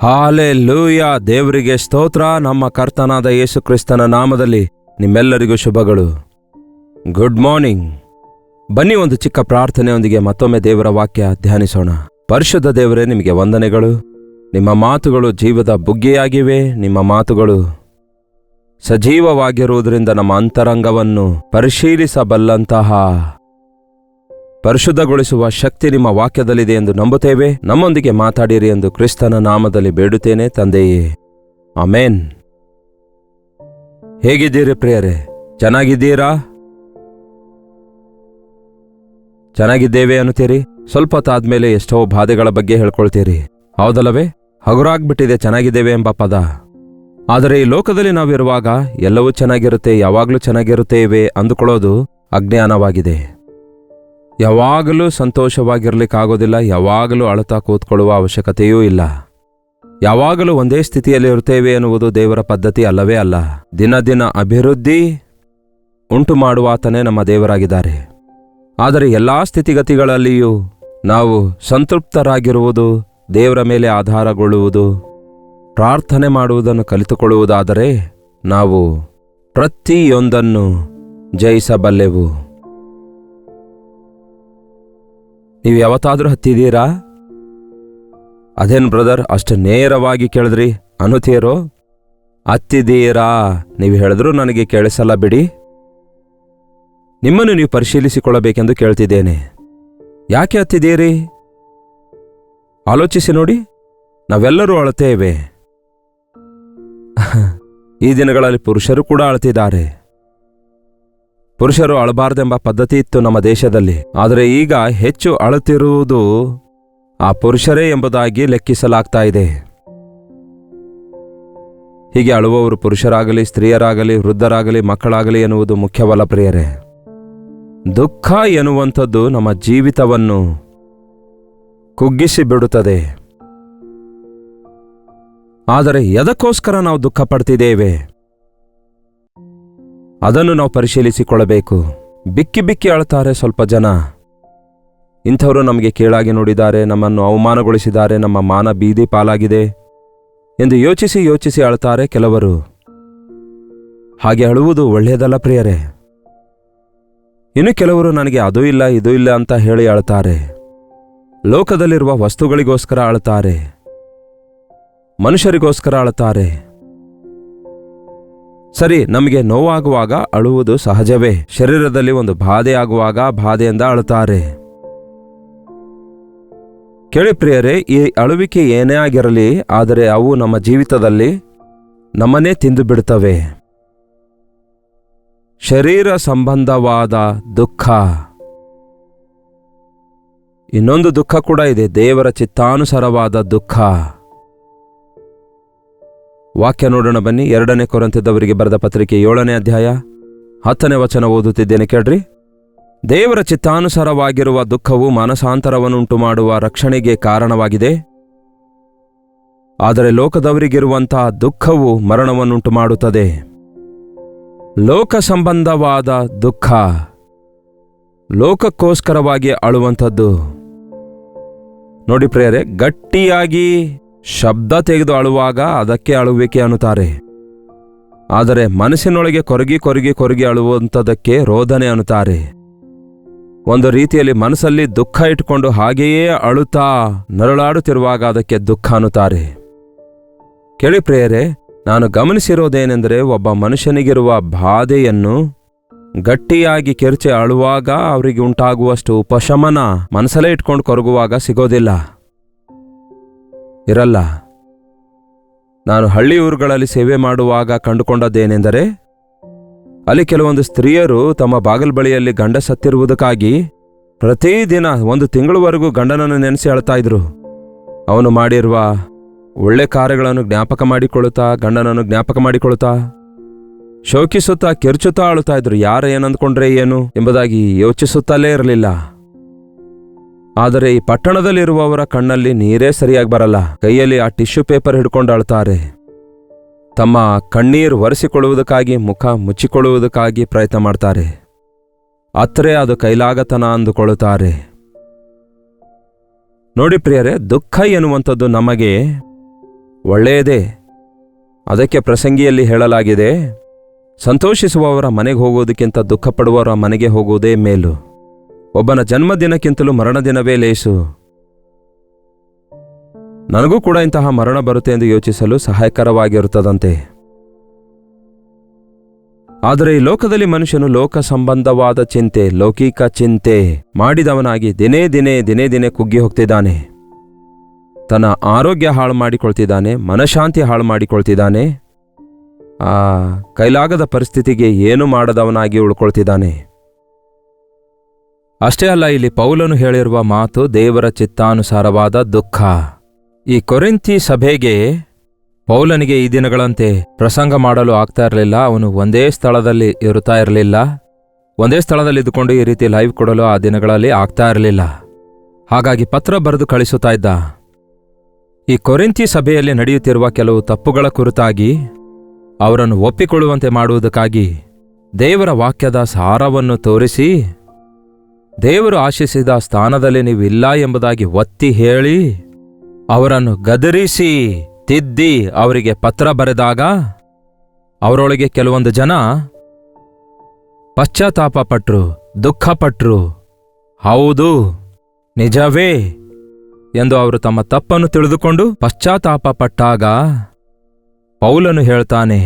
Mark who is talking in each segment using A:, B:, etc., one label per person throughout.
A: Hallelujah. ದೇವರಿಗೆ ಸ್ತೋತ್ರ. ನಮ್ಮ ಕರ್ತನಾದ ಯೇಸು ಕ್ರಿಸ್ತನ ನಾಮದಲ್ಲಿ ನಿಮ್ಮೆಲ್ಲರಿಗೂ ಶುಭಗಳು. Good morning. ಬನ್ನಿ, ಒಂದು ಚಿಕ್ಕ ಪ್ರಾರ್ಥನೆಯೊಂದಿಗೆ ಮತ್ತೊಮ್ಮೆ ದೇವರ ವಾಕ್ಯ ಧ್ಯಾನಿಸೋಣ. ಪರಿಶುದ್ಧ ದೇವರೇ, ನಿಮಗೆ ವಂದನೆಗಳು. ನಿಮ್ಮ ಮಾತುಗಳು ಜೀವದ ಬುಗ್ಗೆಯಾಗಿವೆ. ನಿಮ್ಮ ಮಾತುಗಳು ಸಜೀವವಾಗಿರುವುದರಿಂದ ನಮ್ಮ ಅಂತರಂಗವನ್ನು ಪರಿಶೀಲಿಸಬಲ್ಲಂತಹ ಪರಿಶುದ್ಧಗೊಳಿಸುವ ಶಕ್ತಿ ನಿಮ್ಮ ವಾಕ್ಯದಲ್ಲಿದೆ ಎಂದು ನಂಬುತ್ತೇವೆ. ನಮ್ಮೊಂದಿಗೆ ಮಾತಾಡಿರಿ ಎಂದು ಕ್ರಿಸ್ತನ ನಾಮದಲ್ಲಿ ಬೇಡುತ್ತೇನೆ ತಂದೆಯೇ, ಆಮೇನ್. ಹೇಗಿದ್ದೀರಿ ಪ್ರಿಯರೇ? ಚೆನ್ನಾಗಿದ್ದೀರಾ? ಚೆನ್ನಾಗಿದ್ದೇವೆ ಅನ್ನುತ್ತೀರಿ. ಸ್ವಲ್ಪ ಹೊತ್ತಾದ್ಮೇಲೆ ಎಷ್ಟೋ ಬಾಧೆಗಳ ಬಗ್ಗೆ ಹೇಳ್ಕೊಳ್ತೀರಿ, ಹೌದಲ್ಲವೇ? ಹಗುರಾಗ್ಬಿಟ್ಟಿದೆ ಚೆನ್ನಾಗಿದ್ದೇವೆ ಎಂಬ ಪದ. ಆದರೆ ಈ ಲೋಕದಲ್ಲಿ ನಾವಿರುವಾಗ ಎಲ್ಲವೂ ಚೆನ್ನಾಗಿರುತ್ತೆ, ಯಾವಾಗಲೂ ಚೆನ್ನಾಗಿರುತ್ತೇವೆ ಅಂದುಕೊಳ್ಳೋದು ಅಜ್ಞಾನವಾಗಿದೆ. ಯಾವಾಗಲೂ ಸಂತೋಷವಾಗಿರ್ಲಿಕ್ಕಾಗೋದಿಲ್ಲ. ಯಾವಾಗಲೂ ಅಳುತ್ತಾ ಕೂತ್ಕೊಳ್ಳುವ ಅವಶ್ಯಕತೆಯೂ ಇಲ್ಲ. ಯಾವಾಗಲೂ ಒಂದೇ ಸ್ಥಿತಿಯಲ್ಲಿ ಇರುತ್ತೇವೆ ಎನ್ನುವುದು ದೇವರ ಪದ್ಧತಿ ಅಲ್ಲವೇ ಅಲ್ಲ. ದಿನ ದಿನ ಅಭಿವೃದ್ಧಿ ಉಂಟು ಮಾಡುವಾತನೇ ನಮ್ಮ ದೇವರಾಗಿದ್ದಾರೆ. ಆದರೆ ಎಲ್ಲಾ ಸ್ಥಿತಿಗತಿಗಳಲ್ಲಿಯೂ ನಾವು ಸಂತೃಪ್ತರಾಗಿರುವುದು, ದೇವರ ಮೇಲೆ ಆಧಾರಗೊಳ್ಳುವುದು, ಪ್ರಾರ್ಥನೆ ಮಾಡುವುದನ್ನು ಕಲಿತುಕೊಳ್ಳುವುದಾದರೆ ನಾವು ಪ್ರತಿಯೊಂದನ್ನು ಜಯಿಸಬಲ್ಲೆವು. ನೀವು ಯಾವತ್ತಾದರೂ ಹತ್ತಿದ್ದೀರಾ? ಅದೇನು ಬ್ರದರ್ ಅಷ್ಟು ನೇರವಾಗಿ ಕೇಳಿದ್ರಿ ಅನ್ನುತ್ತೀರೋ? ಹತ್ತಿದ್ದೀರಾ? ನೀವು ಹೇಳಿದ್ರೂ ನನಗೆ ಕೇಳಿಸಲ್ಲ ಬಿಡಿ. ನಿಮ್ಮನ್ನು ನೀವು ಪರಿಶೀಲಿಸಿಕೊಳ್ಳಬೇಕೆಂದು ಕೇಳ್ತಿದ್ದೇನೆ. ಯಾಕೆ ಹತ್ತಿದ್ದೀರಿ? ಆಲೋಚಿಸಿ ನೋಡಿ. ನಾವೆಲ್ಲರೂ ಅಳುತ್ತೇವೆ. ಈ ದಿನಗಳಲ್ಲಿ ಪುರುಷರು ಕೂಡ ಅಳುತ್ತಿದ್ದಾರೆ. ಪುರುಷರು ಅಳಬಾರ್ದೆಂಬ ಪದ್ಧತಿ ಇತ್ತು ನಮ್ಮ ದೇಶದಲ್ಲಿ. ಆದರೆ ಈಗ ಹೆಚ್ಚು ಅಳುತ್ತಿರುವುದು ಆ ಪುರುಷರೇ ಎಂಬುದಾಗಿ ಲೆಕ್ಕಿಸಲಾಗ್ತಾ ಇದೆ. ಹೀಗೆ ಅಳುವವರು ಪುರುಷರಾಗಲಿ, ಸ್ತ್ರೀಯರಾಗಲಿ, ವೃದ್ಧರಾಗಲಿ, ಮಕ್ಕಳಾಗಲಿ ಎನ್ನುವುದು ಮುಖ್ಯವಲ್ಲ ಪ್ರಿಯರೇ. ದುಃಖ ಎನ್ನುವಂಥದ್ದು ನಮ್ಮ ಜೀವಿತವನ್ನು ಕುಗ್ಗಿಸಿ ಬಿಡುತ್ತದೆ. ಆದರೆ ಎದಕ್ಕೋಸ್ಕರ ನಾವು ದುಃಖ ಪಡ್ತಿದ್ದೇವೆ ಅದನ್ನು ನಾವು ಪರಿಶೀಲಿಸಿಕೊಳ್ಳಬೇಕು. ಬಿಕ್ಕಿ ಬಿಕ್ಕಿ ಅಳ್ತಾರೆ ಸ್ವಲ್ಪ ಜನ. ಇಂಥವರು ನಮಗೆ ಕೀಳಾಗಿ ನೋಡಿದ್ದಾರೆ, ನಮ್ಮನ್ನು ಅವಮಾನಗೊಳಿಸಿದ್ದಾರೆ, ನಮ್ಮ ಮಾನ ಬೀದಿ ಪಾಲಾಗಿದೆ ಎಂದು ಯೋಚಿಸಿ ಯೋಚಿಸಿ ಅಳ್ತಾರೆ ಕೆಲವರು. ಹಾಗೆ ಅಳುವುದು ಒಳ್ಳೆಯದಲ್ಲ ಪ್ರಿಯರೇ. ಇನ್ನು ಕೆಲವರು ನನಗೆ ಅದೂ ಇಲ್ಲ ಇದೂ ಇಲ್ಲ ಅಂತ ಹೇಳಿ ಅಳ್ತಾರೆ. ಲೋಕದಲ್ಲಿರುವ ವಸ್ತುಗಳಿಗೋಸ್ಕರ ಅಳ್ತಾರೆ, ಮನುಷ್ಯರಿಗೋಸ್ಕರ ಅಳ್ತಾರೆ. ಸರಿ, ನಮಗೆ ನೋವಾಗುವಾಗ ಅಳುವುದು ಸಹಜವೇ. ಶರೀರದಲ್ಲಿ ಒಂದು ಬಾಧೆ ಆಗುವಾಗ ಬಾಧೆಯಿಂದ ಅಳುತ್ತಾರೆ. ಕೇಳಿ ಪ್ರಿಯರೇ, ಈ ಅಳುವಿಕೆ ಏನೇ ಆಗಿರಲಿ, ಆದರೆ ಅವು ನಮ್ಮ ಜೀವಿತದಲ್ಲಿ ನಮ್ಮನ್ನೇ ತಿಂದು ಬಿಡುತ್ತವೆ. ಶರೀರ ಸಂಬಂಧವಾದ ದುಃಖ. ಇನ್ನೊಂದು ದುಃಖ ಕೂಡ ಇದೆ, ದೇವರ ಚಿತ್ತಾನುಸಾರವಾದ ದುಃಖ. ವಾಕ್ಯ ನೋಡೋಣ ಬನ್ನಿ. 2 ಕೊರಿಂಥದವರಿಗೆ ಬರೆದ ಪತ್ರಿಕೆ 7ನೇ ಅಧ್ಯಾಯ 10ನೇ ವಚನ ಓದುತ್ತಿದ್ದೇನೆ, ಕೇಳ್ರಿ. ದೇವರ ಚಿತ್ತಾನುಸಾರವಾಗಿರುವ ದುಃಖವು ಮಾನಸಾಂತರವನ್ನುಂಟು ಮಾಡುವ ರಕ್ಷಣೆಗೆ ಕಾರಣವಾಗಿದೆ. ಆದರೆ ಲೋಕದವರಿಗಿರುವಂತಹ ದುಃಖವು ಮರಣವನ್ನುಂಟು ಮಾಡುತ್ತದೆ. ಲೋಕ ಸಂಬಂಧವಾದ ದುಃಖ, ಲೋಕಕ್ಕೋಸ್ಕರವಾಗಿ ಅಳುವಂಥದ್ದು. ನೋಡಿ ಪ್ರಿಯರೇ, ಗಟ್ಟಿಯಾಗಿ ಶಬ್ದ ತೆಗೆದು ಅಳುವಾಗ ಅದಕ್ಕೆ ಅಳುವಿಕೆ ಅನ್ನುತ್ತಾರೆ. ಆದರೆ ಮನಸ್ಸಿನೊಳಗೆ ಕೊರಗಿ ಕೊರಗಿ ಕೊರಗಿ ಅಳುವಂಥದಕ್ಕೆ ರೋದನೆ ಅನ್ನುತ್ತಾರೆ. ಒಂದು ರೀತಿಯಲ್ಲಿ ಮನಸ್ಸಲ್ಲಿ ದುಃಖ ಇಟ್ಕೊಂಡು ಹಾಗೆಯೇ ಅಳುತ್ತಾ ನರಳಾಡುತ್ತಿರುವಾಗ ಅದಕ್ಕೆ ದುಃಖ ಅನ್ನುತ್ತಾರೆ. ಕೇಳಿ ಪ್ರಿಯರೇ, ನಾನು ಗಮನಿಸಿರೋದೇನೆಂದರೆ, ಒಬ್ಬ ಮನುಷ್ಯನಿಗಿರುವ ಬಾಧೆಯನ್ನು ಗಟ್ಟಿಯಾಗಿ ಕೆರಚಿ ಅಳುವಾಗ ಅವರಿಗೆ ಉಂಟಾಗುವಷ್ಟು ಉಪಶಮನ ಮನಸ್ಸಲ್ಲೇ ಇಟ್ಕೊಂಡು ಕೊರಗುವಾಗ ಸಿಗೋದಿಲ್ಲ, ಇರಲ್ಲ. ನಾನು ಹಳ್ಳಿ ಊರುಗಳಲ್ಲಿ ಸೇವೆ ಮಾಡುವಾಗ ಕಂಡುಕೊಂಡದ್ದೇನೆಂದರೆ, ಅಲ್ಲಿ ಕೆಲವೊಂದು ಸ್ತ್ರೀಯರು ತಮ್ಮ ಬಾಗಿಲ ಬಳಿಯಲ್ಲಿ ಗಂಡ ಸತ್ತಿರುವುದಕ್ಕಾಗಿ ಪ್ರತಿದಿನ 1 ತಿಂಗಳವರೆಗೂ ಗಂಡನನ್ನು ನೆನೆಸಿ ಅಳ್ತಾ ಇದ್ರು. ಅವನು ಮಾಡಿರುವ ಒಳ್ಳೆ ಕಾರ್ಯಗಳನ್ನು ಜ್ಞಾಪಕ ಮಾಡಿಕೊಳ್ಳುತ್ತಾ, ಗಂಡನನ್ನು ಜ್ಞಾಪಕ ಮಾಡಿಕೊಳ್ಳುತ್ತಾ, ಶೋಕಿಸುತ್ತಾ ಕೆರ್ಚುತ್ತಾ ಅಳುತ್ತಾ ಇದ್ರು. ಯಾರು ಏನಂದ್ಕೊಂಡ್ರೆ ಏನು ಎಂಬುದಾಗಿ ಯೋಚಿಸುತ್ತಲೇ ಇರಲಿಲ್ಲ. ಆದರೆ ಈ ಪಟ್ಟಣದಲ್ಲಿರುವವರ ಕಣ್ಣಲ್ಲಿ ನೀರೇ ಸರಿಯಾಗಿ ಬರಲ್ಲ. ಕೈಯಲ್ಲಿ ಆ ಟಿಶ್ಯೂ ಪೇಪರ್ ಹಿಡ್ಕೊಂಡು ಅಳ್ತಾರೆ. ತಮ್ಮ ಕಣ್ಣೀರು ಒರೆಸಿಕೊಳ್ಳುವುದಕ್ಕಾಗಿ, ಮುಖ ಮುಚ್ಚಿಕೊಳ್ಳುವುದಕ್ಕಾಗಿ ಪ್ರಯತ್ನ ಮಾಡ್ತಾರೆ. ಅತ್ರೆ ಅದು ಕೈಲಾಗತನ ಅಂದುಕೊಳ್ಳುತ್ತಾರೆ. ನೋಡಿ ಪ್ರಿಯರೇ, ದುಃಖ ಎನ್ನುವಂಥದ್ದು ನಮಗೆ ಒಳ್ಳೆಯದೇ. ಅದಕ್ಕೆ ಪ್ರಸಂಗಿಯಲ್ಲಿ ಹೇಳಲಾಗಿದೆ, ಸಂತೋಷಿಸುವವರ ಮನೆಗೆ ಹೋಗುವುದಕ್ಕಿಂತ ದುಃಖಪಡುವವರ ಮನೆಗೆ ಹೋಗುವುದೇ ಮೇಲು. ಒಬ್ಬನ ಜನ್ಮದಿನಕ್ಕಿಂತಲೂ ಮರಣದಿನವೇ ಲೇಸು. ನನಗೂ ಕೂಡ ಇಂತಹ ಮರಣ ಬರುತ್ತೆ ಎಂದು ಯೋಚಿಸಲು ಸಹಾಯಕರವಾಗಿರುತ್ತದಂತೆ. ಆದರೆ ಈ ಲೋಕದಲ್ಲಿ ಮನುಷ್ಯನು ಲೋಕ ಸಂಬಂಧವಾದ ಚಿಂತೆ, ಲೌಕಿಕ ಚಿಂತೆ ಮಾಡಿದವನಾಗಿ ದಿನೇ ದಿನೇ ಕುಗ್ಗಿ ಹೋಗ್ತಿದ್ದಾನೆ. ತನ್ನ ಆರೋಗ್ಯ ಹಾಳು ಮಾಡಿಕೊಳ್ತಿದ್ದಾನೆ, ಮನಃಶಾಂತಿ ಹಾಳು ಮಾಡಿಕೊಳ್ತಿದ್ದಾನೆ, ಕೈಲಾಗದ ಪರಿಸ್ಥಿತಿಗೆ ಏನು ಮಾಡದವನಾಗಿ ಉಳ್ಕೊಳ್ತಿದ್ದಾನೆ. ಅಷ್ಟೇ ಅಲ್ಲ, ಇಲ್ಲಿ ಪೌಲನು ಹೇಳಿರುವ ಮಾತು ದೇವರ ಚಿತ್ತಾನುಸಾರವಾದ ದುಃಖ. ಈ ಕೊರಿಂಥಿ ಸಭೆಗೆ ಪೌಲನಿಗೆ ಈ ದಿನಗಳಂತೆ ಪ್ರಸಂಗ ಮಾಡಲು ಆಗ್ತಾ ಇರಲಿಲ್ಲ. ಅವನು ಒಂದೇ ಸ್ಥಳದಲ್ಲಿ ಇರುತ್ತಾ ಇರಲಿಲ್ಲ. ಒಂದೇ ಸ್ಥಳದಲ್ಲಿ ಇದ್ದುಕೊಂಡು ಈ ರೀತಿ ಲೈವ್ ಕೊಡಲು ಆ ದಿನಗಳಲ್ಲಿ ಆಗ್ತಾ ಇರಲಿಲ್ಲ. ಹಾಗಾಗಿ ಪತ್ರ ಬರೆದು ಕಳಿಸುತ್ತಾ ಇದ್ದ. ಈ ಕೊರಿಂಥಿ ಸಭೆಯಲ್ಲಿ ನಡೆಯುತ್ತಿರುವ ಕೆಲವು ತಪ್ಪುಗಳ ಕುರಿತಾಗಿ ಅವರನ್ನು ಒಪ್ಪಿಕೊಳ್ಳುವಂತೆ ಮಾಡುವುದಕ್ಕಾಗಿ ದೇವರ ವಾಕ್ಯದ ಸಾರವನ್ನು ತೋರಿಸಿ, ದೇವರು ಆಶಿಸಿದ ಸ್ಥಾನದಲ್ಲಿ ನೀವಿಲ್ಲ ಎಂಬುದಾಗಿ ಒತ್ತಿ ಹೇಳಿ, ಅವರನ್ನು ಗದರಿಸಿ ತಿದ್ದಿ ಅವರಿಗೆ ಪತ್ರ ಬರೆದಾಗ ಅವರೊಳಗೆ ಕೆಲವೊಂದು ಜನ ಪಶ್ಚಾತ್ತಾಪ ಪಟ್ರು, ದುಃಖಪಟ್ರು. ಹೌದು, ನಿಜವೇ ಎಂದು ಅವರು ತಮ್ಮ ತಪ್ಪನ್ನು ತಿಳಿದುಕೊಂಡು ಪಶ್ಚಾತ್ತಾಪ ಪಟ್ಟಾಗ ಪೌಲನು ಹೇಳ್ತಾನೆ,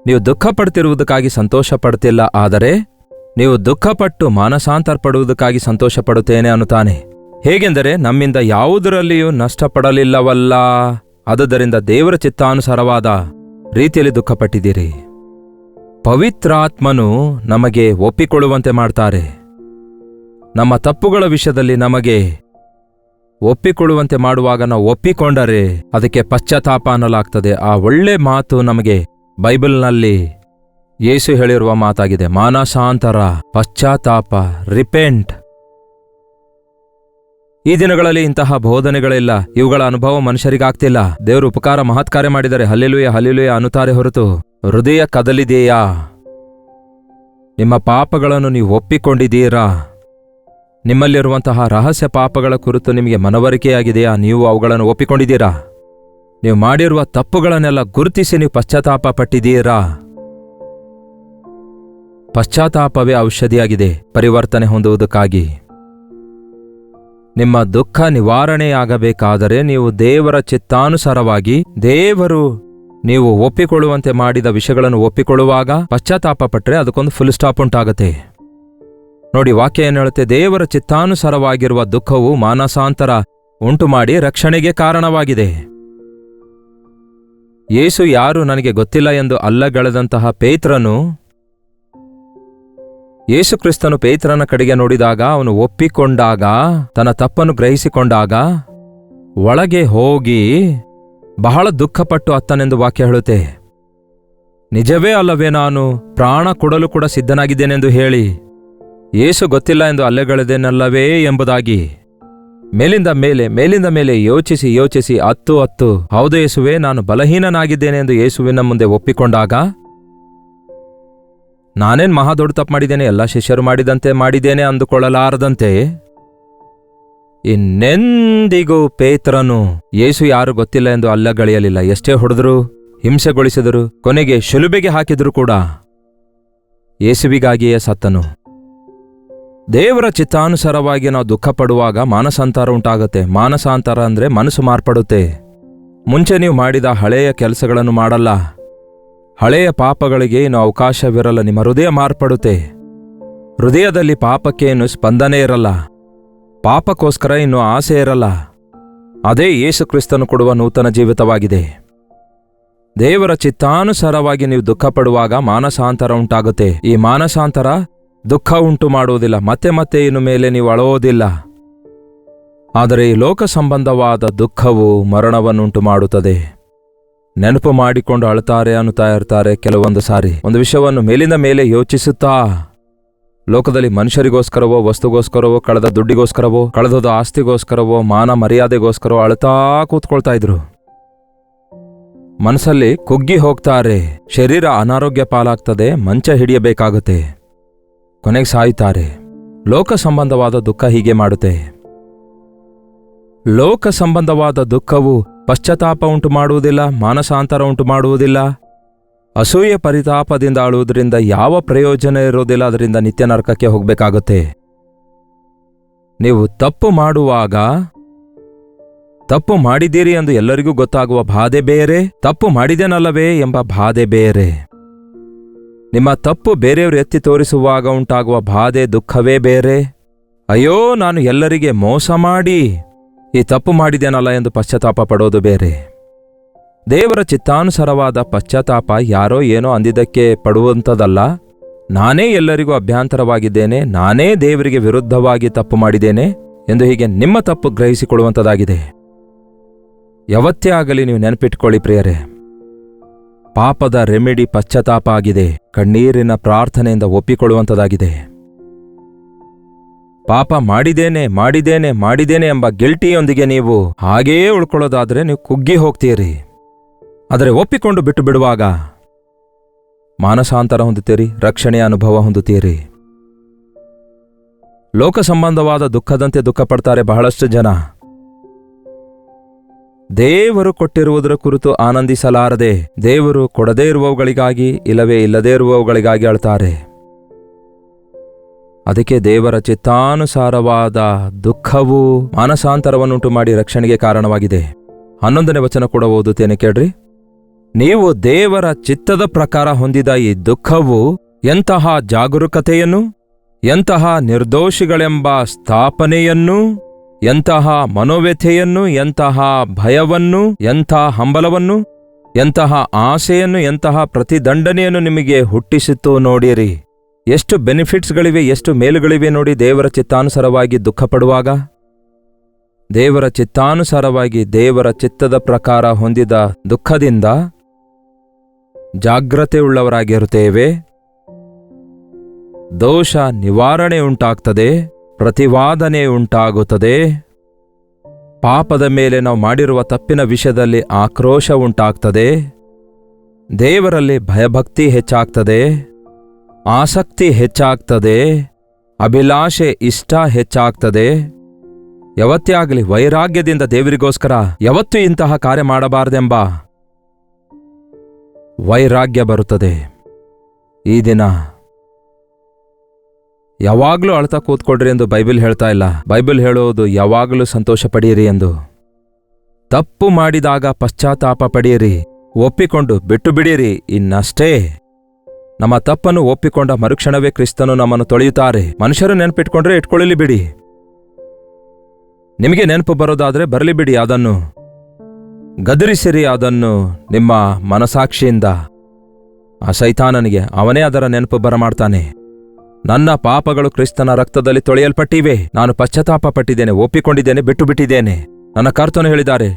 A: ನೀವು ದುಃಖಪಡ್ತಿರುವುದಕ್ಕಾಗಿ ಸಂತೋಷ ಪಡ್ತಿಲ್ಲ, ಆದರೆ ನೀವು ದುಃಖಪಟ್ಟು ಮಾನಸಾಂತರ ಪಡುವುದಕ್ಕಾಗಿ ಸಂತೋಷ ಪಡುತ್ತೇನೆ ಅನ್ನುತ್ತಾನೆ. ಹೇಗೆಂದರೆ ನಮ್ಮಿಂದ ಯಾವುದರಲ್ಲಿಯೂ ನಷ್ಟಪಡಲಿಲ್ಲವಲ್ಲ, ಆದುದರಿಂದ ದೇವರ ಚಿತ್ತಾನುಸಾರವಾದ ರೀತಿಯಲ್ಲಿ ದುಃಖಪಟ್ಟಿದ್ದೀರಿ. ಪವಿತ್ರಾತ್ಮನು ನಮಗೆ ಒಪ್ಪಿಕೊಳ್ಳುವಂತೆ ಮಾಡ್ತಾರೆ. ನಮ್ಮ ತಪ್ಪುಗಳ ವಿಷಯದಲ್ಲಿ ನಮಗೆ ಒಪ್ಪಿಕೊಳ್ಳುವಂತೆ ಮಾಡುವಾಗ ನಾವು ಒಪ್ಪಿಕೊಂಡರೆ ಅದಕ್ಕೆ ಪಶ್ಚಾತ್ತಾಪ ಅನ್ನಲಾಗ್ತದೆ. ಆ ಒಳ್ಳೆ ಮಾತು ನಮಗೆ ಬೈಬಲ್ನಲ್ಲಿ ಯೇಸು ಹೇಳಿರುವ ಮಾತಾಗಿದೆ, ಮಾನಸಾಂತರ, ಪಶ್ಚಾತ್ತಾಪ, ರಿಪೆಂಟ್. ಈ ದಿನಗಳಲ್ಲಿ ಇಂತಹ ಬೋಧನೆಗಳಿಲ್ಲ. ಇವುಗಳ ಅನುಭವ ಮನುಷ್ಯರಿಗಾಗ್ತಿಲ್ಲ. ದೇವರು ಉಪಕಾರ ಮಹತ್ಕಾರ್ಯ ಮಾಡಿದರೆ ಹಲ್ಲೆಲೂಯ ಹಲ್ಲೆಲೂಯ ಅನ್ನುತ್ತಾರೆ ಹೊರತು ಹೃದಯ ಕದಲಿದೆಯಾ? ನಿಮ್ಮ ಪಾಪಗಳನ್ನು ನೀವು ಒಪ್ಪಿಕೊಂಡಿದ್ದೀರಾ? ನಿಮ್ಮಲ್ಲಿರುವಂತಹ ರಹಸ್ಯ ಪಾಪಗಳ ಕುರಿತು ನಿಮಗೆ ಮನವರಿಕೆಯಾಗಿದೆಯಾ? ನೀವು ಅವುಗಳನ್ನು ಒಪ್ಪಿಕೊಂಡಿದ್ದೀರಾ? ನೀವು ಮಾಡಿರುವ ತಪ್ಪುಗಳನ್ನೆಲ್ಲ ಗುರುತಿಸಿ ನೀವು ಪಶ್ಚಾತ್ತಾಪ ಪಟ್ಟಿದ್ದೀರಾ? ಪಶ್ಚಾತ್ತಾಪವೇ ಔಷಧಿಯಾಗಿದೆ ಪರಿವರ್ತನೆ ಹೊಂದುವುದಕ್ಕಾಗಿ. ನಿಮ್ಮ ದುಃಖ ನಿವಾರಣೆಯಾಗಬೇಕಾದರೆ ನೀವು ದೇವರ ಚಿತ್ತಾನುಸಾರವಾಗಿ ದೇವರು ನೀವು ಒಪ್ಪಿಕೊಳ್ಳುವಂತೆ ಮಾಡಿದ ವಿಷಯಗಳನ್ನು ಒಪ್ಪಿಕೊಳ್ಳುವಾಗ ಪಶ್ಚಾತ್ತಾಪ ಪಟ್ಟರೆ ಅದಕ್ಕೊಂದು ಫುಲ್ ಸ್ಟಾಪ್ ಉಂಟಾಗತ್ತೆ. ನೋಡಿ, ವಾಕ್ಯ ಏನು ಹೇಳುತ್ತೆ? ದೇವರ ಚಿತ್ತಾನುಸಾರವಾಗಿರುವ ದುಃಖವು ಮಾನಸಾಂತರ ಉಂಟು ಮಾಡಿ ರಕ್ಷಣೆಗೆ ಕಾರಣವಾಗಿದೆ. ಯೇಸು ಯಾರು ನನಗೆ ಗೊತ್ತಿಲ್ಲ ಎಂದು ಅಲ್ಲಗಳೆದಂತಹ ಪೇತ್ರನು, ಯೇಸು ಕ್ರಿಸ್ತನು ಪೇತ್ರನ ಕಡೆಗೆ ನೋಡಿದಾಗ, ಅವನು ಒಪ್ಪಿಕೊಂಡಾಗ, ತನ್ನ ತಪ್ಪನ್ನು ಗ್ರಹಿಸಿಕೊಂಡಾಗ ಒಳಗೆ ಹೋಗಿ ಬಹಳ ದುಃಖಪಟ್ಟು ಅತ್ತನೆಂದು ವಾಕ್ಯ ಹೇಳುತ್ತೆ. ನಿಜವೇ ಅಲ್ಲವೇ, ನಾನು ಪ್ರಾಣ ಕೊಡಲು ಕೂಡ ಸಿದ್ಧನಾಗಿದ್ದೇನೆಂದು ಹೇಳಿ ಯೇಸು ಗೊತ್ತಿಲ್ಲ ಎಂದು ಅಲ್ಲೆಗಳೆದೇನಲ್ಲವೇ ಎಂಬುದಾಗಿ ಮೇಲಿಂದ ಮೇಲೆ ಯೋಚಿಸಿ ಅತ್ತು ಹೌದು ಯೇಸುವೆ, ನಾನು ಬಲಹೀನನಾಗಿದ್ದೇನೆ ಎಂದು ಯೇಸುವಿನ ಮುಂದೆ ಒಪ್ಪಿಕೊಂಡಾಗ, ನಾನೇನ್ ಮಹಾ ದೊಡ್ಡ ತಪ್ಪು ಮಾಡಿದ್ದೇನೆ, ಎಲ್ಲ ಶಿಷ್ಯರು ಮಾಡಿದಂತೆ ಮಾಡಿದ್ದೇನೆ ಅಂದುಕೊಳ್ಳಲಾರದಂತೆ ಇನ್ನೆಂದಿಗೂ ಪೇತ್ರನು ಯೇಸು ಯಾರು ಗೊತ್ತಿಲ್ಲ ಎಂದು ಅಲ್ಲಗಳೆಯಲಿಲ್ಲ. ಎಷ್ಟೇ ಹೊಡೆದರು, ಹಿಂಸೆಗೊಳಿಸಿದರು, ಕೊನೆಗೆ ಶಿಲುಬೆಗೆ ಹಾಕಿದ್ರು ಕೂಡ ಯೇಸುವಿಗಾಗಿಯೇ ಸತ್ತನು. ದೇವರ ಚಿತ್ತಾನುಸಾರವಾಗಿ ನಾವು ದುಃಖ ಪಡುವಾಗ ಮಾನಸಾಂತರ ಉಂಟಾಗುತ್ತೆ. ಮಾನಸಾಂತರ ಅಂದ್ರೆ ಮನಸ್ಸು ಮಾರ್ಪಡುತ್ತೆ. ಮುಂಚೆ ನೀವು ಮಾಡಿದ ಹಳೆಯ ಕೆಲಸಗಳನ್ನು ಮಾಡಲ್ಲ, ಹಳೆಯ ಪಾಪಗಳಿಗೆ ಇನ್ನು ಅವಕಾಶವಿರಲ್ಲ. ನಿಮ್ಮ ಹೃದಯ ಮಾರ್ಪಡುತ್ತೆ. ಹೃದಯದಲ್ಲಿ ಪಾಪಕ್ಕೆ ಇನ್ನು ಸ್ಪಂದನೆ ಇರಲ್ಲ, ಪಾಪಕ್ಕೋಸ್ಕರ ಇನ್ನು ಆಸೆ ಇರಲ್ಲ. ಅದೇ ಯೇಸು ಕ್ರಿಸ್ತನು ಕೊಡುವ ನೂತನ ಜೀವಿತವಾಗಿದೆ. ದೇವರ ಚಿತ್ತಾನುಸಾರವಾಗಿ ನೀವು ದುಃಖ ಪಡುವಾಗ ಮಾನಸಾಂತರ ಉಂಟಾಗುತ್ತೆ. ಈ ಮಾನಸಾಂತರ ದುಃಖ ಉಂಟು ಮಾಡುವುದಿಲ್ಲ, ಮತ್ತೆ ಇನ್ನು ಮೇಲೆ ನೀವು ಅಳೋದಿಲ್ಲ. ಆದರೆ ಈ ಲೋಕ ಸಂಬಂಧವಾದ ದುಃಖವು ಮರಣವನ್ನುಂಟು ಮಾಡುತ್ತದೆ. ನೆನಪು ಮಾಡಿಕೊಂಡು ಅಳ್ತಾರೆ ಅನ್ನುತ್ತಾ ಇರ್ತಾರೆ. ಕೆಲವೊಂದು ಸಾರಿ ಒಂದು ವಿಷಯವನ್ನು ಮೇಲಿಂದ ಮೇಲೆ ಯೋಚಿಸುತ್ತಾ, ಲೋಕದಲ್ಲಿ ಮನುಷ್ಯರಿಗೋಸ್ಕರವೋ, ವಸ್ತುಗೋಸ್ಕರವೋ, ಕಳೆದ ದುಡ್ಡಿಗೋಸ್ಕರವೋ, ಕಳೆದೋದ ಆಸ್ತಿಗೋಸ್ಕರವೋ, ಮಾನ ಮರ್ಯಾದೆಗೋಸ್ಕರವೋ ಅಳ್ತಾ ಕೂತ್ಕೊಳ್ತಾ ಇದ್ರು. ಮನಸ್ಸಲ್ಲಿ ಕುಗ್ಗಿ ಹೋಗ್ತಾರೆ. ಶರೀರ ಅನಾರೋಗ್ಯ ಪಾಲಾಗ್ತದೆ, ಮಂಚ ಹಿಡಿಯಬೇಕಾಗುತ್ತೆ, ಕೊನೆಗೆ ಸಾಯ್ತಾರೆ. ಲೋಕ ಸಂಬಂಧವಾದ ದುಃಖ ಹೀಗೆ ಮಾಡುತ್ತೆ. ಲೋಕ ಸಂಬಂಧವಾದ ದುಃಖವು ಪಶ್ಚಾತ್ತಾಪ ಉಂಟು ಮಾಡುವುದಿಲ್ಲ, ಮಾನಸಾಂತರ ಉಂಟು ಮಾಡುವುದಿಲ್ಲ. ಅಸೂಯೆ ಪರಿತಾಪದಿಂದ ಆಳುವುದರಿಂದ ಯಾವ ಪ್ರಯೋಜನ ಇರೋದಿಲ್ಲ. ಅದರಿಂದ ನಿತ್ಯ ನರಕಕ್ಕೆ ಹೋಗಬೇಕಾಗುತ್ತೆ. ನೀವು ತಪ್ಪು ಮಾಡುವಾಗ ತಪ್ಪು ಮಾಡಿದ್ದೀರಿ ಎಂದು ಎಲ್ಲರಿಗೂ ಗೊತ್ತಾಗುವ ಬಾಧೆ ಬೇರೆ, ತಪ್ಪು ಮಾಡಿದೇನಲ್ಲವೇ ಎಂಬ ಬಾಧೆ ಬೇರೆ. ನಿಮ್ಮ ತಪ್ಪು ಬೇರೆಯವರು ಎತ್ತಿ ತೋರಿಸುವಾಗ ಉಂಟಾಗುವ ಬಾಧೆ, ದುಃಖವೇ ಬೇರೆ. ಅಯ್ಯೋ, ನಾನು ಎಲ್ಲರಿಗೆ ಮೋಸ ಮಾಡಿ ಈ ತಪ್ಪು ಮಾಡಿದೇನಲ್ಲ ಎಂದು ಪಶ್ಚಾತ್ತಾಪ ಪಡೋದು ಬೇರೆ. ದೇವರ ಚಿತ್ತಾನುಸಾರವಾದ ಪಶ್ಚಾತ್ತಾಪ ಯಾರೋ ಏನೋ ಅಂದಿದ್ದಕ್ಕೆ ಪಡುವಂಥದ್ದಲ್ಲ. ನಾನೇ ಎಲ್ಲರಿಗೂ ಅಭ್ಯಂತರವಾಗಿದ್ದೇನೆ, ನಾನೇ ದೇವರಿಗೆ ವಿರುದ್ಧವಾಗಿ ತಪ್ಪು ಮಾಡಿದ್ದೇನೆ ಎಂದು ಹೀಗೆ ನಿಮ್ಮ ತಪ್ಪು ಗ್ರಹಿಸಿಕೊಳ್ಳುವಂಥದ್ದಾಗಿದೆ. ಯಾವತ್ತೇ ಆಗಲಿ ನೀವು ನೆನಪಿಟ್ಕೊಳ್ಳಿ ಪ್ರಿಯರೇ, ಪಾಪದ ರೆಮಿಡಿ ಪಶ್ಚಾತ್ತಾಪ ಆಗಿದೆ. ಕಣ್ಣೀರಿನ ಪ್ರಾರ್ಥನೆಯಿಂದ ಒಪ್ಪಿಕೊಳ್ಳುವಂಥದ್ದಾಗಿದೆ. ಪಾಪ ಮಾಡಿದ್ದೇನೆ ಎಂಬ ಗಿಲ್ಟಿಯೊಂದಿಗೆ ನೀವು ಹಾಗೆಯೇ ಉಳ್ಕೊಳ್ಳೋದಾದ್ರೆ ನೀವು ಕುಗ್ಗಿ ಹೋಗ್ತೀರಿ. ಆದರೆ ಒಪ್ಪಿಕೊಂಡು ಬಿಟ್ಟು ಬಿಡುವಾಗ ಮಾನಸಾಂತರ ಹೊಂದುತ್ತೀರಿ, ರಕ್ಷಣೆಯ ಅನುಭವ ಹೊಂದುತ್ತೀರಿ. ಲೋಕ ಸಂಬಂಧವಾದ ದುಃಖದಂತೆ ದುಃಖಪಡ್ತಾರೆ ಬಹಳಷ್ಟು ಜನ. ದೇವರು ಕೊಟ್ಟಿರುವುದರ ಕುರಿತು ಆನಂದಿಸಲಾರದೆ ದೇವರು ಕೊಡದೇ ಇರುವವುಗಳಿಗಾಗಿ ಇಲ್ಲವೇ ಇಲ್ಲದೇ ಇರುವವುಗಳಿಗಾಗಿ ಅಳ್ತಾರೆ. ಅದಕ್ಕೆ ದೇವರ ಚಿತ್ತಾನುಸಾರವಾದ ದುಃಖವು ಮಾನಸಾಂತರವನ್ನುಂಟು ಮಾಡಿ ರಕ್ಷಣೆಗೆ ಕಾರಣವಾಗಿದೆ. 11ನೇ ವಚನ ಕೂಡ ಓದುತ್ತೇನೆ ಕೇಳ್ರಿ. ನೀವು ದೇವರ ಚಿತ್ತದ ಪ್ರಕಾರ ಹೊಂದಿದ ಈ ದುಃಖವು ಎಂತಹ ಜಾಗರೂಕತೆಯನ್ನು, ಎಂತಹ ನಿರ್ದೋಷಿಗಳೆಂಬ ಸ್ಥಾಪನೆಯನ್ನು, ಎಂತಹ ಮನೋವ್ಯಥೆಯನ್ನು, ಎಂತಹ ಭಯವನ್ನು, ಎಂಥ ಹಂಬಲವನ್ನು, ಎಂತಹ ಆಸೆಯನ್ನು, ಎಂತಹ ಪ್ರತಿದಂಡನೆಯನ್ನು ನಿಮಗೆ ಹುಟ್ಟಿಸಿತು ನೋಡಿರಿ. ಎಷ್ಟು ಬೆನಿಫಿಟ್ಸ್ಗಳಿವೆ, ಎಷ್ಟು ಮೇಲುಗಳಿವೆ ನೋಡಿ ದೇವರ ಚಿತ್ತಾನುಸಾರವಾಗಿ ದುಃಖಪಡುವಾಗ. ದೇವರ ಚಿತ್ತಾನುಸಾರವಾಗಿ ದೇವರ ಚಿತ್ತದ ಪ್ರಕಾರ ಹೊಂದಿದ ದುಃಖದಿಂದ ಜಾಗ್ರತೆಯುಳ್ಳವರಾಗಿರುತ್ತೇವೆ. ದೋಷ ನಿವಾರಣೆ ಉಂಟಾಗ್ತದೆ, ಪ್ರತಿವಾದನೆ ಉಂಟಾಗುತ್ತದೆ. ಪಾಪದ ಮೇಲೆ ನಾವು ಮಾಡಿರುವ ತಪ್ಪಿನ ವಿಷಯದಲ್ಲಿ ಆಕ್ರೋಶ ಉಂಟಾಗ್ತದೆ. ದೇವರಲ್ಲಿ ಭಯಭಕ್ತಿ ಹೆಚ್ಚಾಗ್ತದೆ, ಆಸಕ್ತಿ ಹೆಚ್ಚಾಗ್ತದೆ, ಅಭಿಲಾಷೆ ಇಷ್ಟ ಹೆಚ್ಚಾಗ್ತದೆ. ಯಾವತ್ತೇ ಆಗಲಿ ವೈರಾಗ್ಯದಿಂದ ದೇವರಿಗೋಸ್ಕರ ಯಾವತ್ತೂ ಇಂತಹ ಕಾರ್ಯ ಮಾಡಬಾರದೆಂಬ ವೈರಾಗ್ಯ ಬರುತ್ತದೆ. ಈ ದಿನ ಯಾವಾಗಲೂ ಅಳ್ತಾ ಕೂತ್ಕೊಡ್ರಿ ಎಂದು ಬೈಬಲ್ ಹೇಳ್ತಾ ಇಲ್ಲ. ಬೈಬಲ್ ಹೇಳೋದು ಯಾವಾಗಲೂ ಸಂತೋಷ ಪಡೆಯಿರಿ ಎಂದು. ತಪ್ಪು ಮಾಡಿದಾಗ ಪಶ್ಚಾತ್ತಾಪ ಪಡೆಯಿರಿ, ಒಪ್ಪಿಕೊಂಡು ಬಿಟ್ಟು ಬಿಡಿರಿ. ಇನ್ನಷ್ಟೇ. ನಮ್ಮ ತಪ್ಪನ್ನು ಒಪ್ಪಿಕೊಂಡ ಮರುಕ್ಷಣವೇ ಕ್ರಿಸ್ತನು ನಮ್ಮನ್ನು ತೊಳೆಯುತ್ತಾರೆ. ಮನುಷ್ಯರು ನೆನಪಿಟ್ಕೊಂಡ್ರೆ ಇಟ್ಕೊಳ್ಳಲಿ ಬಿಡಿ. ನಿಮಗೆ ನೆನಪು ಬರೋದಾದ್ರೆ ಬರಲಿ ಬಿಡಿ. ಅದನ್ನು ಗದರಿಸಿರಿ, ಅದನ್ನು ನಿಮ್ಮ ಮನಸಾಕ್ಷಿಯಿಂದ. ಆ ಸೈತಾನನಿಗೆ ಅವನೇ ಅದರ ನೆನಪು ಬರಮಾಡ್ತಾನೆ. ನನ್ನ ಪಾಪಗಳು ಕ್ರಿಸ್ತನ ರಕ್ತದಲ್ಲಿ ತೊಳೆಯಲ್ಪಟ್ಟಿವೆ, ನಾನು ಪಶ್ಚಾತ್ತಾಪ ಪಟ್ಟಿದ್ದೇನೆ, ಒಪ್ಪಿಕೊಂಡಿದ್ದೇನೆ, ಬಿಟ್ಟು ಬಿಟ್ಟಿದ್ದೇನೆ. ನನ್ನ ಕರ್ತನು ಹೇಳಿದ್ದಾರೆ,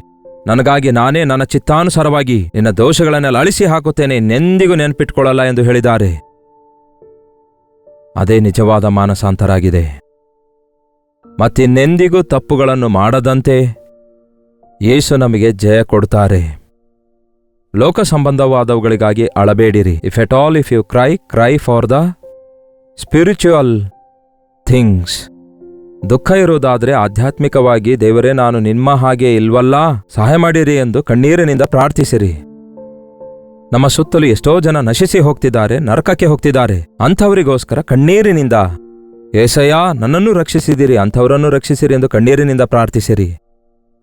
A: ನನಗಾಗಿ ನಾನೇ ನನ್ನ ಚಿತ್ತಾನುಸಾರವಾಗಿ ನಿನ್ನ ದೋಷಗಳನ್ನೆಲ್ಲ ಅಳಿಸಿ ಹಾಕುತ್ತೇನೆ, ನೆಂದಿಗೂ ನೆನಪಿಟ್ಕೊಳ್ಳಲ್ಲ ಎಂದು ಹೇಳಿದ್ದಾರೆ. ಅದೇ ನಿಜವಾದ ಮಾನಸಾಂತರಾಗಿದೆ. ಮತ್ತಿನ್ನೆಂದಿಗೂ ತಪ್ಪುಗಳನ್ನು ಮಾಡದಂತೆ ಯೇಸು ನಮಗೆ ಜಯ ಕೊಡುತ್ತಾರೆ. ಲೋಕ ಸಂಬಂಧವಾದವುಗಳಿಗಾಗಿ ಅಳಬೇಡಿರಿ. If at all if you cry for the spiritual things. ದುಃಖ ಇರುವುದಾದ್ರೆ ಆಧ್ಯಾತ್ಮಿಕವಾಗಿ, ದೇವರೇ ನಾನು ನಿಮ್ಮ ಹಾಗೆ ಇಲ್ವಲ್ಲ, ಸಹಾಯ ಮಾಡಿರಿ ಎಂದು ಕಣ್ಣೀರಿನಿಂದ ಪ್ರಾರ್ಥಿಸಿರಿ. ನಮ್ಮ ಸುತ್ತಲೂ ಎಷ್ಟೋ ಜನ ನಶಿಸಿ ಹೋಗ್ತಿದ್ದಾರೆ, ನರಕಕ್ಕೆ ಹೋಗ್ತಿದ್ದಾರೆ. ಅಂಥವರಿಗೋಸ್ಕರ ಕಣ್ಣೀರಿನಿಂದ, ಏಸಯ್ಯ ನನ್ನನ್ನು ರಕ್ಷಿಸಿದಿರಿ, ಅಂಥವರನ್ನು ರಕ್ಷಿಸಿರಿ ಎಂದು ಕಣ್ಣೀರಿನಿಂದ ಪ್ರಾರ್ಥಿಸಿರಿ.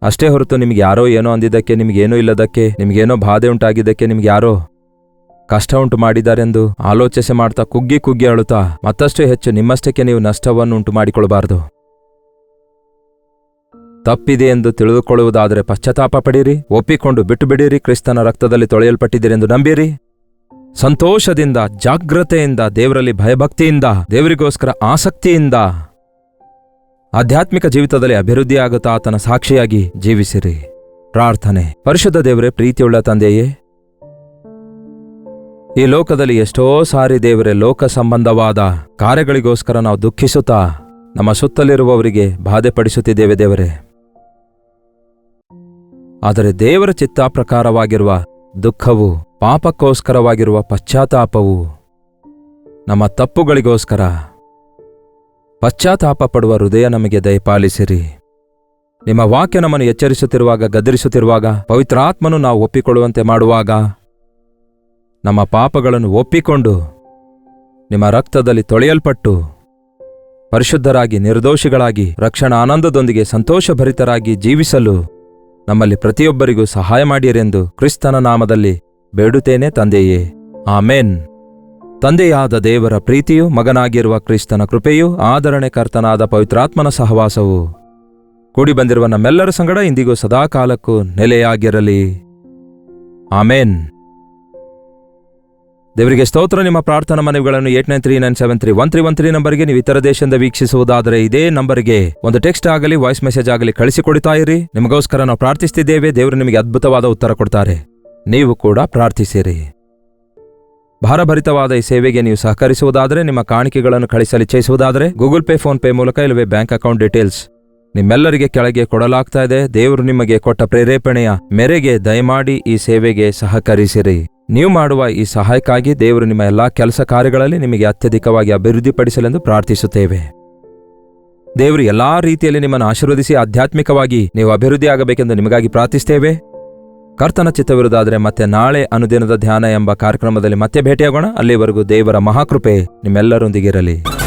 A: ಅಷ್ಟೇ ಹೊರತು ನಿಮ್ಗೆ ಯಾರೋ ಏನೋ ಅಂದಿದ್ದಕ್ಕೆ, ನಿಮಗೇನೋ ಇಲ್ಲದಕ್ಕೆ, ನಿಮಗೇನೋ ಬಾಧೆ ಉಂಟಾಗಿದ್ದಕ್ಕೆ, ನಿಮ್ಗೆ ಯಾರೋ ಕಷ್ಟ ಉಂಟು ಮಾಡಿದಾರೆಂದು ಆಲೋಚನೆ ಮಾಡ್ತಾ ಕುಗ್ಗಿ ಕುಗ್ಗಿ ಅಳುತ್ತಾ ಮತ್ತಷ್ಟು ಹೆಚ್ಚು ನಿಮ್ಮಷ್ಟಕ್ಕೆ ನೀವು ನಷ್ಟವನ್ನು ಉಂಟು ಮಾಡಿಕೊಳ್ಳಬಾರದು. ತಪ್ಪಿದೆ ಎಂದು ತಿಳಿದುಕೊಳ್ಳುವುದಾದರೆ ಪಶ್ಚಾತ್ತಾಪ ಪಡಿರಿ, ಒಪ್ಪಿಕೊಂಡು ಬಿಟ್ಟು ಬಿಡಿರಿ. ಕ್ರಿಸ್ತನ ರಕ್ತದಲ್ಲಿ ತೊಳೆಯಲ್ಪಟ್ಟಿದ್ದೀರೆಂದು ನಂಬಿರಿ. ಸಂತೋಷದಿಂದ, ಜಾಗ್ರತೆಯಿಂದ, ದೇವರಲ್ಲಿ ಭಯಭಕ್ತಿಯಿಂದ, ದೇವರಿಗೋಸ್ಕರ ಆಸಕ್ತಿಯಿಂದ ಆಧ್ಯಾತ್ಮಿಕ ಜೀವಿತದಲ್ಲಿ ಅಭಿವೃದ್ಧಿಯಾಗುತ್ತಾ ಆತನ ಸಾಕ್ಷಿಯಾಗಿ ಜೀವಿಸಿರಿ. ಪ್ರಾರ್ಥನೆ. ಪರಿಶುದ್ಧ ದೇವರೇ, ಪ್ರೀತಿಯುಳ್ಳ ತಂದೆಯೇ, ಈ ಲೋಕದಲ್ಲಿ ಎಷ್ಟೋ ಸಾರಿ ದೇವರೇ ಲೋಕ ಸಂಬಂಧವಾದ ಕಾರ್ಯಗಳಿಗೋಸ್ಕರ ನಾವು ದುಃಖಿಸುತ್ತಾ ನಮ್ಮ ಸುತ್ತಲಿರುವವರಿಗೆ ಬಾಧೆಪಡಿಸುತ್ತಿದ್ದೇವೆ ದೇವರೇ. ಆದರೆ ದೇವರ ಚಿತ್ತ ಪ್ರಕಾರವಾಗಿರುವ ದುಃಖವು, ಪಾಪಕ್ಕೋಸ್ಕರವಾಗಿರುವ ಪಶ್ಚಾತ್ತಾಪವು, ನಮ್ಮ ತಪ್ಪುಗಳಿಗೋಸ್ಕರ ಪಶ್ಚಾತ್ತಾಪ ಪಡುವ ಹೃದಯ ನಮಗೆ ದಯಪಾಲಿಸಿರಿ. ನಿಮ್ಮ ವಾಕ್ಯ ನಮ್ಮನ್ನು ಎಚ್ಚರಿಸುತ್ತಿರುವಾಗ, ಗದರಿಸುತ್ತಿರುವಾಗ, ಪವಿತ್ರಾತ್ಮನು ನಾವು ಒಪ್ಪಿಕೊಳ್ಳುವಂತೆ ಮಾಡುವಾಗ, ನಮ್ಮ ಪಾಪಗಳನ್ನು ಒಪ್ಪಿಕೊಂಡು ನಿಮ್ಮ ರಕ್ತದಲ್ಲಿ ತೊಳೆಯಲ್ಪಟ್ಟು ಪರಿಶುದ್ಧರಾಗಿ, ನಿರ್ದೋಷಿಗಳಾಗಿ, ರಕ್ಷಣಾ ಆನಂದದೊಂದಿಗೆ ಸಂತೋಷಭರಿತರಾಗಿ ಜೀವಿಸಲು ನಮ್ಮಲ್ಲಿ ಪ್ರತಿಯೊಬ್ಬರಿಗೂ ಸಹಾಯ ಮಾಡಿರೆಂದು ಕ್ರಿಸ್ತನ ನಾಮದಲ್ಲಿ ಬೇಡುತ್ತೇನೆ ತಂದೆಯೇ, ಆಮೇನ್. ತಂದೆಯಾದ ದೇವರ ಪ್ರೀತಿಯು, ಮಗನಾಗಿರುವ ಕ್ರಿಸ್ತನ ಕೃಪೆಯು, ಆದರಣೆಕರ್ತನಾದ ಪವಿತ್ರಾತ್ಮನ ಸಹವಾಸವು ಕೂಡಿ ಬಂದಿರುವ ನಮ್ಮೆಲ್ಲರ ಸಂಗಡ ಇಂದಿಗೂ ಸದಾಕಾಲಕ್ಕೂ ನೆಲೆಯಾಗಿರಲಿ. ಆಮೇನ್. ದೇವರಿಗೆ ಸ್ತೋತ್ರ. ನಿಮ್ಮ ಪ್ರಾರ್ಥನಾ ಮನವಿಗಳನ್ನು 8939731313 ನಂಬರ್ಗೆ ನೀವು ಇತರ ದೇಶದಿಂದ ವೀಕ್ಷಿಸುವುದಾದರೆ ಇದೇ ನಂಬರ್ಗೆ ಒಂದು ಟೆಕ್ಸ್ಟ್ ಆಗಲಿ, ವಾಯ್ಸ್ ಮೆಸೇಜ್ ಆಗಲಿ ಕಳಿಸಿಕೊಡ್ತಾ ಇರಿ. ನಿಮಗೋಸ್ಕರ ನಾವು ಪ್ರಾರ್ಥಿಸ್ತಿದ್ದೇವೆ. ದೇವರು ನಿಮಗೆ ಅದ್ಭುತವಾದ ಉತ್ತರ ಕೊಡ್ತಾರೆ. ನೀವು ಕೂಡ ಪ್ರಾರ್ಥಿಸಿರಿ. ಭಾರಭರಿತವಾದ ಈ ಸೇವೆಗೆ ನೀವು ಸಹಕರಿಸುವುದಾದರೆ, ನಿಮ್ಮ ಕಾಣಿಕೆಗಳನ್ನು ಕಳಿಸಲು ಇಚ್ಛಿಸುವುದಾದರೆ ಗೂಗಲ್ ಪೇ, ಫೋನ್ ಪೇ ಮೂಲಕ, ಇಲ್ಲವೇ ಬ್ಯಾಂಕ್ ಅಕೌಂಟ್ ಡೀಟೇಲ್ಸ್ ನಿಮ್ಮೆಲ್ಲರಿಗೆ ಕೆಳಗೆ ಕೊಡಲಾಗ್ತಾ ಇದೆ. ದೇವರು ನಿಮಗೆ ಕೊಟ್ಟ ಪ್ರೇರೇಪಣೆಯ ಮೇರೆಗೆ ದಯಮಾಡಿ ಈ ಸೇವೆಗೆ ಸಹಕರಿಸಿರಿ. ನೀವು ಮಾಡುವ ಈ ಸಹಾಯಕ್ಕಾಗಿ ದೇವರು ನಿಮ್ಮ ಎಲ್ಲಾ ಕೆಲಸ ಕಾರ್ಯಗಳಲ್ಲಿ ನಿಮಗೆ ಅತ್ಯಧಿಕವಾಗಿ ಅಭಿವೃದ್ಧಿಪಡಿಸಲೆಂದು ಪ್ರಾರ್ಥಿಸುತ್ತೇವೆ. ದೇವರು ಎಲ್ಲಾ ರೀತಿಯಲ್ಲಿ ನಿಮ್ಮನ್ನು ಆಶೀರ್ವದಿಸಿ ಆಧ್ಯಾತ್ಮಿಕವಾಗಿ ನೀವು ಅಭಿವೃದ್ಧಿ ಆಗಬೇಕೆಂದು ನಿಮಗಾಗಿ ಪ್ರಾರ್ಥಿಸ್ತೇವೆ. ಕರ್ತನ ಚಿತ್ತವಿರುವುದಾದರೆ ಮತ್ತೆ ನಾಳೆ ಅನುದಿನದ ಧ್ಯಾನ ಎಂಬ ಕಾರ್ಯಕ್ರಮದಲ್ಲಿ ಮತ್ತೆ ಭೇಟಿಯಾಗೋಣ. ಅಲ್ಲಿವರೆಗೂ ದೇವರ ಮಹಾಕೃಪೆ ನಿಮ್ಮೆಲ್ಲರೊಂದಿಗಿರಲಿ.